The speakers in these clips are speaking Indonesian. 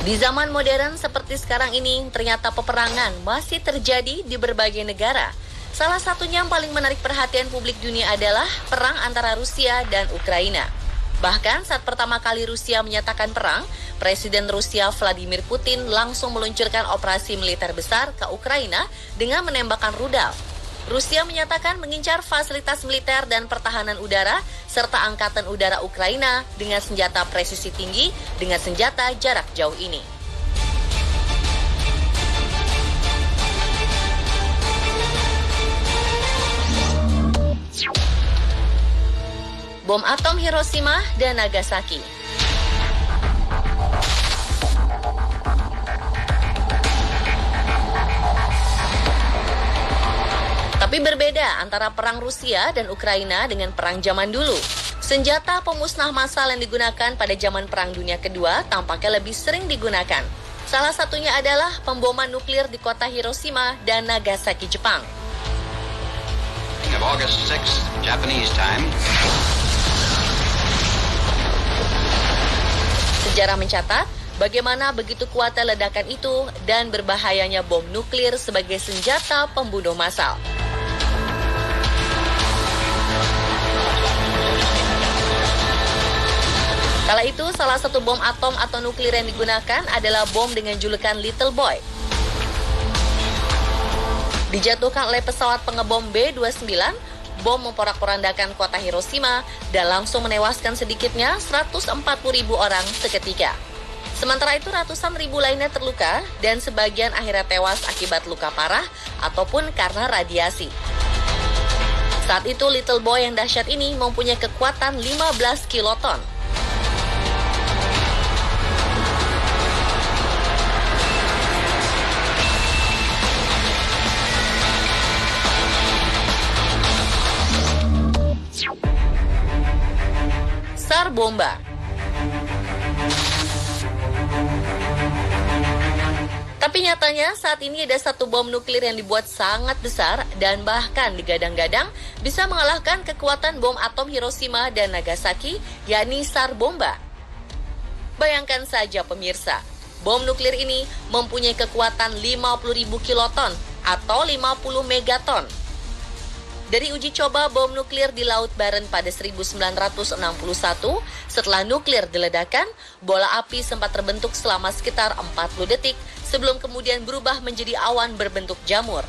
Di zaman modern seperti sekarang ini, ternyata peperangan masih terjadi di berbagai negara. Salah satunya yang paling menarik perhatian publik dunia adalah perang antara Rusia dan Ukraina. Bahkan saat pertama kali Rusia menyatakan perang, Presiden Rusia Vladimir Putin langsung meluncurkan operasi militer besar ke Ukraina dengan menembakkan rudal. Rusia menyatakan mengincar fasilitas militer dan pertahanan udara serta angkatan udara Ukraina dengan senjata presisi tinggi dengan senjata jarak jauh ini. Bom atom Hiroshima dan Nagasaki. Tapi berbeda antara perang Rusia dan Ukraina dengan perang zaman dulu. Senjata pemusnah massal yang digunakan pada zaman Perang Dunia Kedua tampaknya lebih sering digunakan. Salah satunya adalah pemboman nuklir di kota Hiroshima dan Nagasaki, Jepang. August 6, Japanese time. Sejarah mencatat bagaimana begitu kuatnya ledakan itu dan berbahayanya bom nuklir sebagai senjata pembunuh massal. Kala itu, salah satu bom atom atau nuklir yang digunakan adalah bom dengan julukan Little Boy. Dijatuhkan oleh pesawat pengebom B-29, bom memporak-porandakan kota Hiroshima dan langsung menewaskan sedikitnya 140.000 orang seketika. Sementara itu, ratusan ribu lainnya terluka dan sebagian akhirnya tewas akibat luka parah ataupun karena radiasi. Saat itu, Little Boy yang dahsyat ini mempunyai kekuatan 15 kiloton. Tsar Bomba. Tapi nyatanya saat ini ada satu bom nuklir yang dibuat sangat besar dan bahkan digadang-gadang bisa mengalahkan kekuatan bom atom Hiroshima dan Nagasaki, yakni Tsar Bomba. Bayangkan saja pemirsa, bom nuklir ini mempunyai kekuatan 50.000 kiloton atau 50 megaton. Dari uji coba bom nuklir di Laut Barents pada 1961, setelah nuklir diledakkan, bola api sempat terbentuk selama sekitar 40 detik sebelum kemudian berubah menjadi awan berbentuk jamur.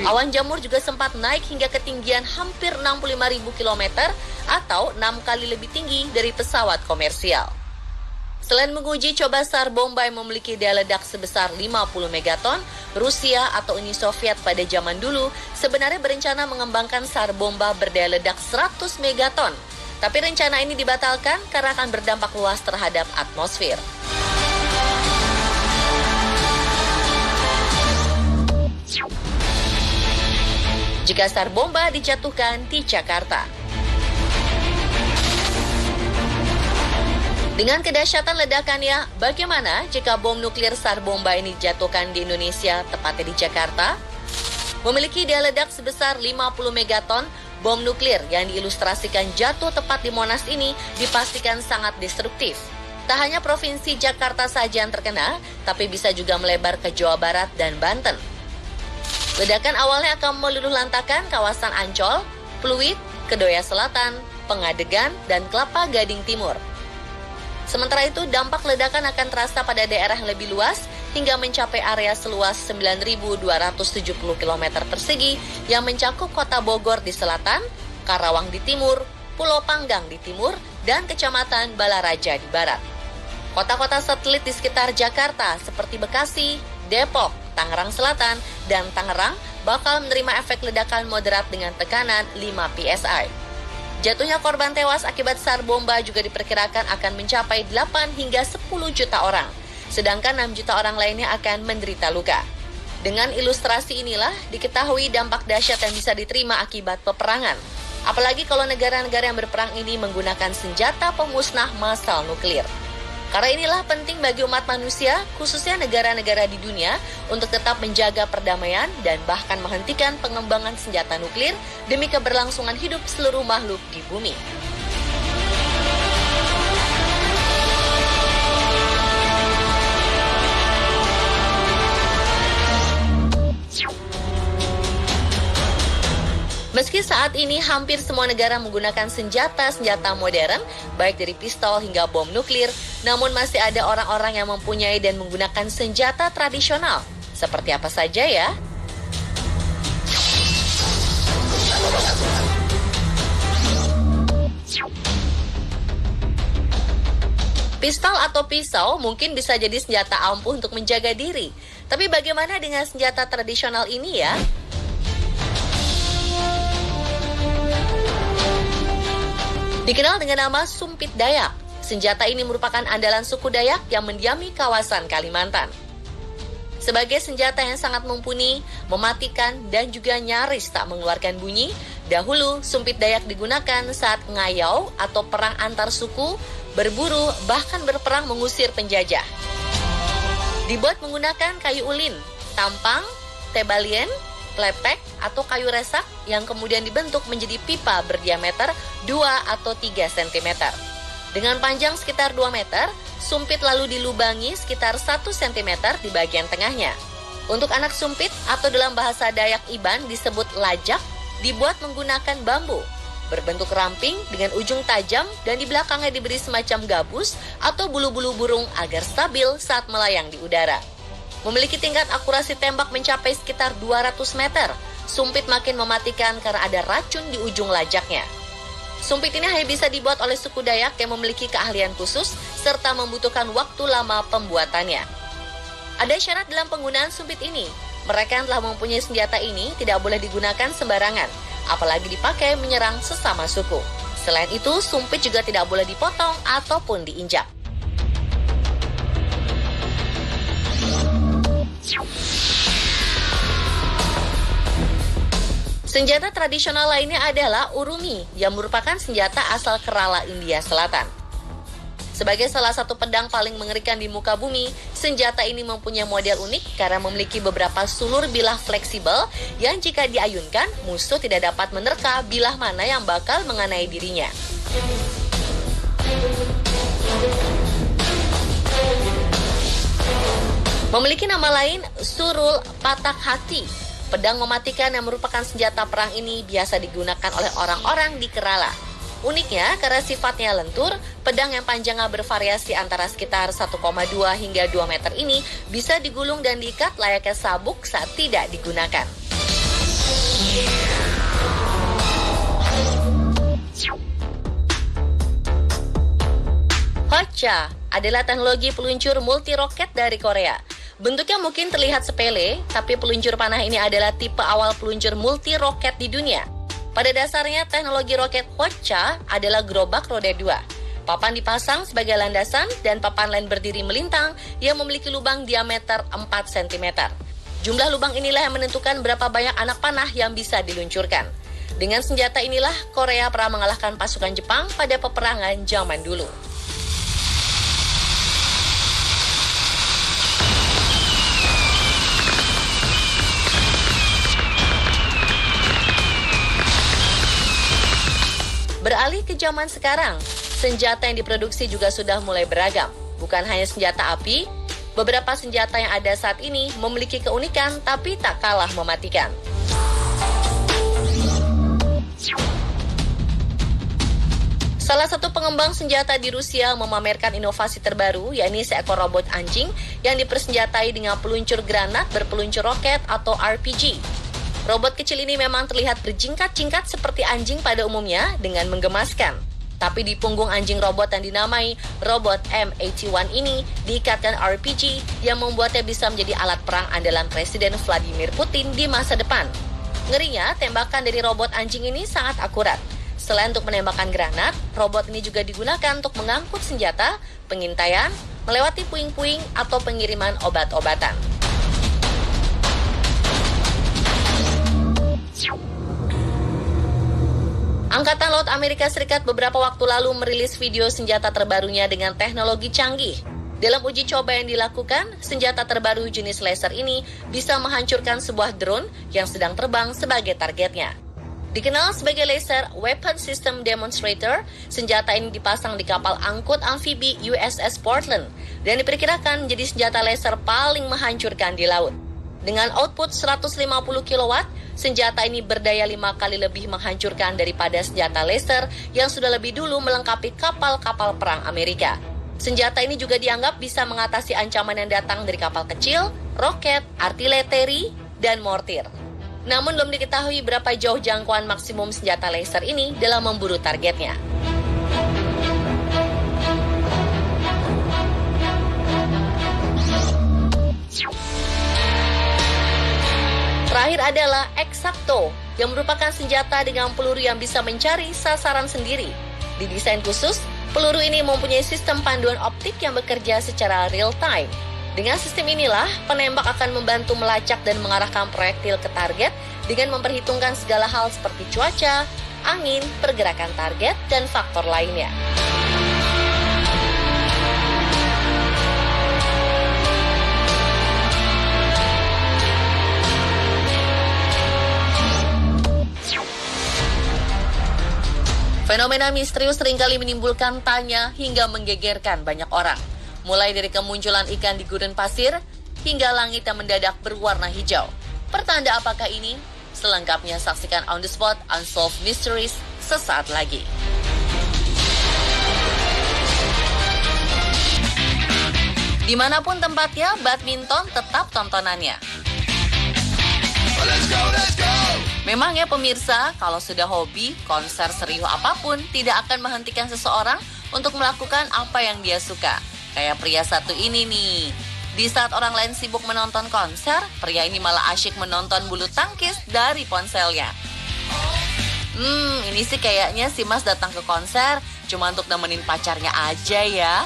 Awan jamur juga sempat naik hingga ketinggian hampir 65.000 km atau 6 kali lebih tinggi dari pesawat komersial. Selain menguji coba Tsar Bomba yang memiliki daya ledak sebesar 50 megaton, Rusia atau Uni Soviet pada zaman dulu sebenarnya berencana mengembangkan Tsar Bomba berdaya ledak 100 megaton. Tapi rencana ini dibatalkan karena akan berdampak luas terhadap atmosfer. Jika Tsar Bomba dijatuhkan di Jakarta. Dengan kedahsyatan ledakannya, bagaimana jika bom nuklir Tsar Bomba ini dijatuhkan di Indonesia, tepatnya di Jakarta? Memiliki daya ledak sebesar 50 megaton, bom nuklir yang diilustrasikan jatuh tepat di Monas ini dipastikan sangat destruktif. Tak hanya Provinsi Jakarta saja yang terkena, tapi bisa juga melebar ke Jawa Barat dan Banten. Ledakan awalnya akan meluluhlantakan kawasan Ancol, Pluit, Kedoya Selatan, Pengadegan, dan Kelapa Gading Timur. Sementara itu, dampak ledakan akan terasa pada daerah yang lebih luas hingga mencapai area seluas 9.270 km persegi yang mencakup kota Bogor di selatan, Karawang di timur, Pulau Panggang di timur, dan Kecamatan Balaraja di barat. Kota-kota satelit di sekitar Jakarta seperti Bekasi, Depok, Tangerang Selatan, dan Tangerang bakal menerima efek ledakan moderat dengan tekanan 5 PSI. Jatuhnya korban tewas akibat Tsar Bomba juga diperkirakan akan mencapai 8 hingga 10 juta orang, sedangkan 6 juta orang lainnya akan menderita luka. Dengan ilustrasi inilah diketahui dampak dahsyat yang bisa diterima akibat peperangan. Apalagi kalau negara-negara yang berperang ini menggunakan senjata pemusnah massal nuklir. Karena inilah penting bagi umat manusia, khususnya negara-negara di dunia, untuk tetap menjaga perdamaian dan bahkan menghentikan pengembangan senjata nuklir demi keberlangsungan hidup seluruh makhluk di bumi. Meski saat ini hampir semua negara menggunakan senjata-senjata modern, baik dari pistol hingga bom nuklir, namun masih ada orang-orang yang mempunyai dan menggunakan senjata tradisional. Seperti apa saja ya? Pistol atau pisau mungkin bisa jadi senjata ampuh untuk menjaga diri. Tapi bagaimana dengan senjata tradisional ini ya? Dikenal dengan nama sumpit Dayak, senjata ini merupakan andalan suku Dayak yang mendiami kawasan Kalimantan. Sebagai senjata yang sangat mumpuni, mematikan, dan juga nyaris tak mengeluarkan bunyi, dahulu sumpit Dayak digunakan saat ngayau atau perang antar suku, berburu, bahkan berperang mengusir penjajah. Dibuat menggunakan kayu ulin, tampang, tebalien, lepek, atau kayu resak yang kemudian dibentuk menjadi pipa berdiameter 2 atau 3 cm. Dengan panjang sekitar 2 meter, sumpit lalu dilubangi sekitar 1 cm di bagian tengahnya. Untuk anak sumpit atau dalam bahasa Dayak Iban disebut lajak, dibuat menggunakan bambu, berbentuk ramping dengan ujung tajam dan di belakangnya diberi semacam gabus atau bulu-bulu burung agar stabil saat melayang di udara. Memiliki tingkat akurasi tembak mencapai sekitar 200 meter. Sumpit makin mematikan karena ada racun di ujung lajaknya. Sumpit ini hanya bisa dibuat oleh suku Dayak yang memiliki keahlian khusus serta membutuhkan waktu lama pembuatannya. Ada syarat dalam penggunaan sumpit ini. Mereka yang telah mempunyai senjata ini tidak boleh digunakan sembarangan, apalagi dipakai menyerang sesama suku. Selain itu, sumpit juga tidak boleh dipotong ataupun diinjak. Senjata tradisional lainnya adalah urumi, yang merupakan senjata asal Kerala, India Selatan. Sebagai salah satu pedang paling mengerikan di muka bumi, senjata ini mempunyai model unik karena memiliki beberapa sulur bilah fleksibel yang jika diayunkan, musuh tidak dapat menerka bilah mana yang bakal mengenai dirinya. Memiliki nama lain, surul patak hati. Pedang mematikan yang merupakan senjata perang ini biasa digunakan oleh orang-orang di Kerala. Uniknya, karena sifatnya lentur, pedang yang panjangnya bervariasi antara sekitar 1,2 hingga 2 meter ini bisa digulung dan diikat layaknya sabuk saat tidak digunakan. Hotcha adalah teknologi peluncur multi roket dari Korea. Bentuknya mungkin terlihat sepele, tapi peluncur panah ini adalah tipe awal peluncur multi roket di dunia. Pada dasarnya, teknologi roket Hotcha adalah gerobak roda 2. Papan dipasang sebagai landasan dan papan lain berdiri melintang yang memiliki lubang diameter 4 cm. Jumlah lubang inilah yang menentukan berapa banyak anak panah yang bisa diluncurkan. Dengan senjata inilah Korea pernah mengalahkan pasukan Jepang pada peperangan zaman dulu. Beralih ke zaman sekarang, senjata yang diproduksi juga sudah mulai beragam. Bukan hanya senjata api, beberapa senjata yang ada saat ini memiliki keunikan tapi tak kalah mematikan. Salah satu pengembang senjata di Rusia memamerkan inovasi terbaru, yakni seekor robot anjing yang dipersenjatai dengan peluncur granat berpeluncur roket atau RPG. Robot kecil ini memang terlihat berjingkat-jingkat seperti anjing pada umumnya dengan menggemaskan. Tapi di punggung anjing robot yang dinamai robot M81 ini diikatkan RPG yang membuatnya bisa menjadi alat perang andalan Presiden Vladimir Putin di masa depan. Ngerinya, tembakan dari robot anjing ini sangat akurat. Selain untuk menembakkan granat, robot ini juga digunakan untuk mengangkut senjata, pengintaian, melewati puing-puing, atau pengiriman obat-obatan. Angkatan Laut Amerika Serikat beberapa waktu lalu merilis video senjata terbarunya dengan teknologi canggih. Dalam uji coba yang dilakukan, senjata terbaru jenis laser ini bisa menghancurkan sebuah drone yang sedang terbang sebagai targetnya. Dikenal sebagai Laser Weapon System Demonstrator, senjata ini dipasang di kapal angkut amfibi USS Portland dan diperkirakan menjadi senjata laser paling menghancurkan di laut. Dengan output 150 kW, senjata ini berdaya 5 kali lebih menghancurkan daripada senjata laser yang sudah lebih dulu melengkapi kapal-kapal perang Amerika. Senjata ini juga dianggap bisa mengatasi ancaman yang datang dari kapal kecil, roket, artileri, dan mortir. Namun belum diketahui berapa jauh jangkauan maksimum senjata laser ini dalam memburu targetnya. Terakhir adalah Exacto, yang merupakan senjata dengan peluru yang bisa mencari sasaran sendiri. Didesain khusus, peluru ini mempunyai sistem panduan optik yang bekerja secara real time. Dengan sistem inilah, penembak akan membantu melacak dan mengarahkan proyektil ke target dengan memperhitungkan segala hal seperti cuaca, angin, pergerakan target, dan faktor lainnya. Fenomena misterius seringkali menimbulkan tanya hingga menggegerkan banyak orang. Mulai dari kemunculan ikan di gurun pasir, hingga langit yang mendadak berwarna hijau. Pertanda apakah ini? Selengkapnya saksikan On The Spot Unsolved Mysteries sesaat lagi. Dimanapun tempatnya, badminton tetap tontonannya. Let's go! Memang ya pemirsa, kalau sudah hobi, konser serius apapun tidak akan menghentikan seseorang untuk melakukan apa yang dia suka. Kayak pria satu ini nih. Di saat orang lain sibuk menonton konser, pria ini malah asyik menonton bulu tangkis dari ponselnya. Ini sih kayaknya si Mas datang ke konser cuma untuk nemenin pacarnya aja ya.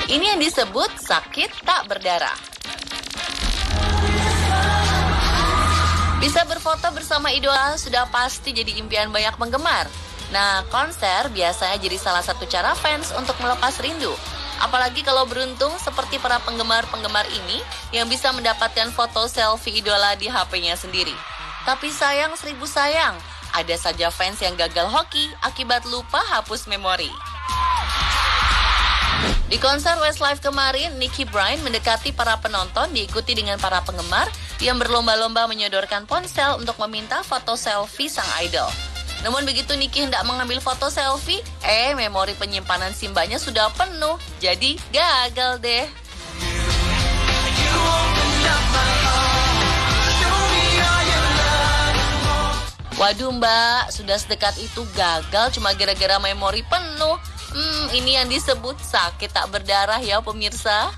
Ini yang disebut sakit tak berdarah. Bisa berfoto bersama idola sudah pasti jadi impian banyak penggemar. Nah, konser biasanya jadi salah satu cara fans untuk melepas rindu. Apalagi kalau beruntung seperti para penggemar-penggemar ini yang bisa mendapatkan foto selfie idola di HP-nya sendiri. Tapi sayang seribu sayang, ada saja fans yang gagal hoki akibat lupa hapus memori. Di konser Westlife kemarin, Nicky Bryant mendekati para penonton diikuti dengan para penggemar yang berlomba-lomba menyodorkan ponsel untuk meminta foto selfie sang idol. Namun begitu Nicky hendak mengambil foto selfie, memori penyimpanan simbanya sudah penuh, jadi gagal deh. Waduh mbak, sudah sedekat itu gagal cuma gara-gara memori penuh. Ini yang disebut sakit tak berdarah ya pemirsa.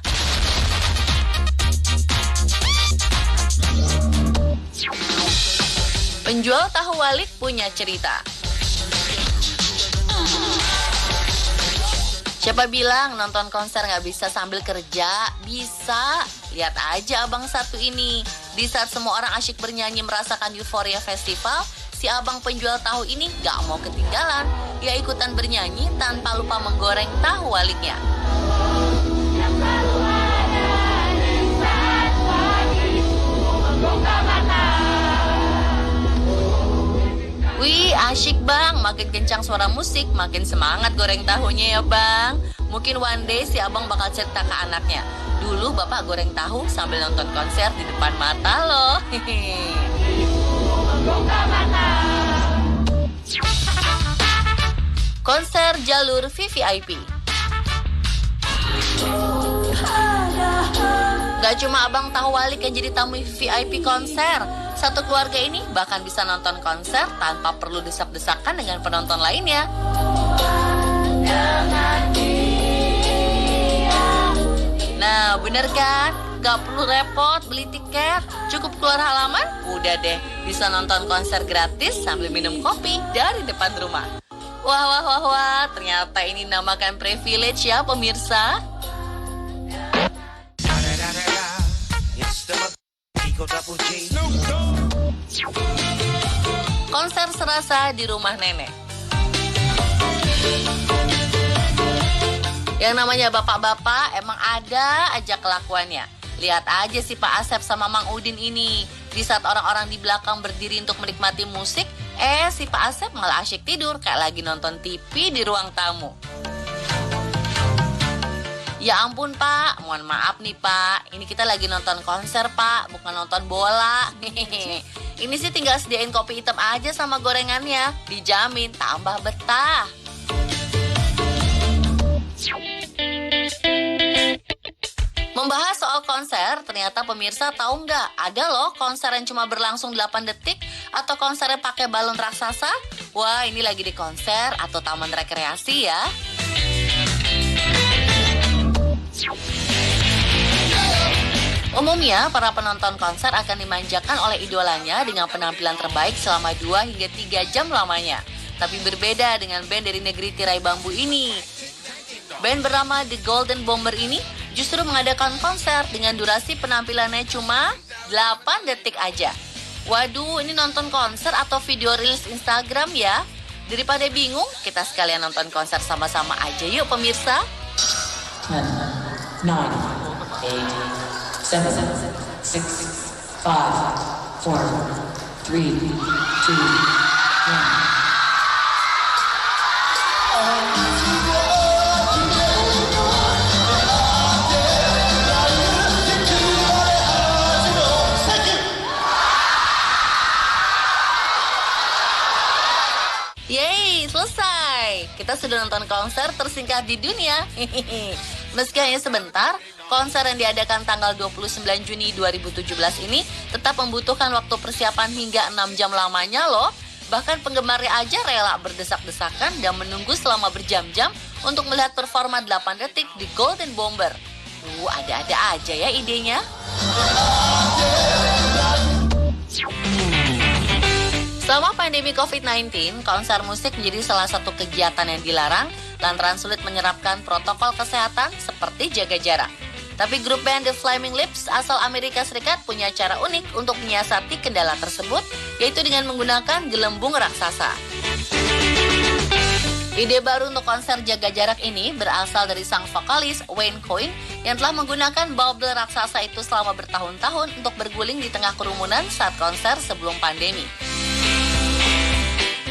Penjual tahu walik punya cerita. Siapa bilang nonton konser nggak bisa sambil kerja? Bisa. Lihat aja abang satu ini. Di saat semua orang asyik bernyanyi merasakan euforia festival, si abang penjual tahu ini gak mau ketinggalan. Dia ikutan bernyanyi tanpa lupa menggoreng tahu waliknya. Wih, asyik bang. Makin kencang suara musik, makin semangat goreng tahunya ya bang. Mungkin one day si abang bakal cerita ke anaknya. Dulu bapak goreng tahu sambil nonton konser di depan mata loh. Konser jalur VVIP. Gak cuma abang tahu walik yang jadi tamu VIP konser. Satu keluarga ini bahkan bisa nonton konser tanpa perlu desak-desakan dengan penonton lainnya. Nah, bener kan? Gak perlu repot beli tiket, cukup keluar halaman, udah deh bisa nonton konser gratis sambil minum kopi dari depan rumah. Wah, ternyata ini namakan privilege ya pemirsa. Konser serasa di rumah nenek. Yang namanya bapak-bapak emang ada aja kelakuannya. Lihat aja si Pak Asep sama Mang Udin ini. Di saat orang-orang di belakang berdiri untuk menikmati musik, si Pak Asep malah asyik tidur kayak lagi nonton TV di ruang tamu. Ya ampun Pak, mohon maaf nih Pak. Ini kita lagi nonton konser Pak, bukan nonton bola. Ini sih tinggal sediain kopi hitam aja sama gorengannya. Dijamin tambah betah. Membahas soal konser, ternyata pemirsa tahu nggak? Ada loh konser yang cuma berlangsung 8 detik atau konser yang pakai balon raksasa. Wah, ini lagi di konser atau taman rekreasi ya. Umumnya, para penonton konser akan dimanjakan oleh idolanya dengan penampilan terbaik selama 2 hingga 3 jam lamanya. Tapi berbeda dengan band dari negeri tirai bambu ini. Band bernama The Golden Bomber ini justru mengadakan konser dengan durasi penampilannya cuma 8 detik aja. Waduh, ini nonton konser atau video rilis Instagram ya? Daripada bingung, kita sekalian nonton konser sama-sama aja yuk pemirsa. 10, 9, 8, 7, 6, 5, 4, 3, 2, 1. Yeay, selesai. Kita sudah nonton konser tersingkat di dunia. Meski hanya sebentar, konser yang diadakan tanggal 29 Juni 2017 ini tetap membutuhkan waktu persiapan hingga 6 jam lamanya loh. Bahkan penggemarnya aja rela berdesak-desakan dan menunggu selama berjam-jam untuk melihat performa 8 detik di Golden Bomber. Ada-ada aja ya idenya. Selama pandemi COVID-19, konser musik menjadi salah satu kegiatan yang dilarang lantaran sulit menerapkan protokol kesehatan seperti jaga jarak. Tapi grup band The Flaming Lips asal Amerika Serikat punya cara unik untuk menyiasati kendala tersebut, yaitu dengan menggunakan gelembung raksasa. Ide baru untuk konser jaga jarak ini berasal dari sang vokalis Wayne Coyne yang telah menggunakan bubble raksasa itu selama bertahun-tahun untuk berguling di tengah kerumunan saat konser sebelum pandemi.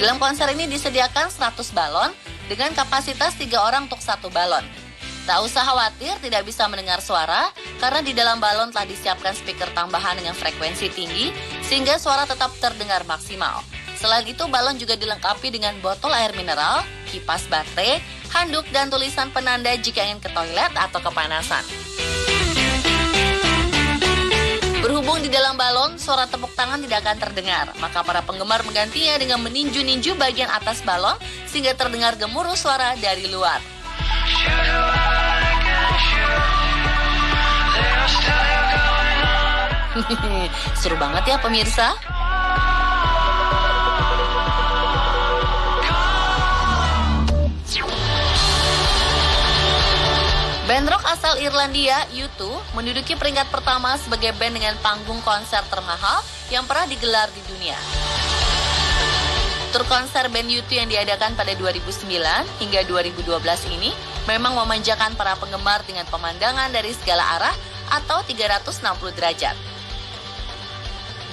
Dalam konser ini disediakan 100 balon dengan kapasitas 3 orang untuk 1 balon. Tak usah khawatir tidak bisa mendengar suara karena di dalam balon telah disiapkan speaker tambahan dengan frekuensi tinggi sehingga suara tetap terdengar maksimal. Selain itu, balon juga dilengkapi dengan botol air mineral, kipas baterai, handuk, dan tulisan penanda jika ingin ke toilet atau kepanasan. Berhubung di dalam balon, suara tepuk tangan tidak akan terdengar, maka para penggemar menggantinya dengan meninju-ninju bagian atas balon sehingga terdengar gemuruh suara dari luar. Seru banget ya pemirsa. Band rock asal Irlandia, U2, menduduki peringkat pertama sebagai band dengan panggung konser termahal yang pernah digelar di dunia. Tur konser band U2 yang diadakan pada 2009 hingga 2012 ini memang memanjakan para penggemar dengan pemandangan dari segala arah atau 360 derajat.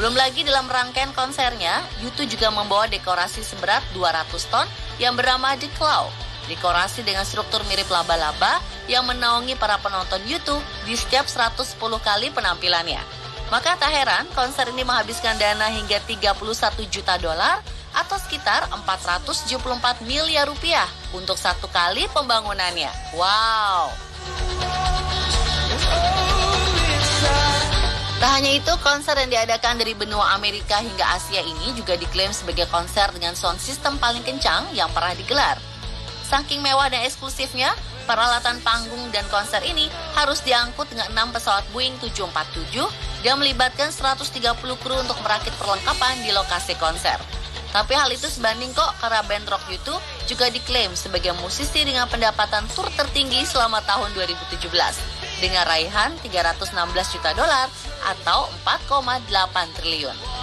Belum lagi dalam rangkaian konsernya, U2 juga membawa dekorasi seberat 200 ton yang bernama The Claw. Dekorasi dengan struktur mirip laba-laba yang menaungi para penonton U2 di setiap 110 kali penampilannya. Maka tak heran konser ini menghabiskan dana hingga 31 juta dolar atau sekitar 474 miliar rupiah untuk 1 kali pembangunannya. Wow! Tak hanya itu, konser yang diadakan dari benua Amerika hingga Asia ini juga diklaim sebagai konser dengan sound system paling kencang yang pernah digelar. Saking mewah dan eksklusifnya, peralatan panggung dan konser ini harus diangkut dengan 6 pesawat Boeing 747 dan melibatkan 130 kru untuk merakit perlengkapan di lokasi konser. Tapi hal itu sebanding kok karena band rock U2 juga diklaim sebagai musisi dengan pendapatan tur tertinggi selama tahun 2017 dengan raihan 316 juta dolar atau 4,8 triliun.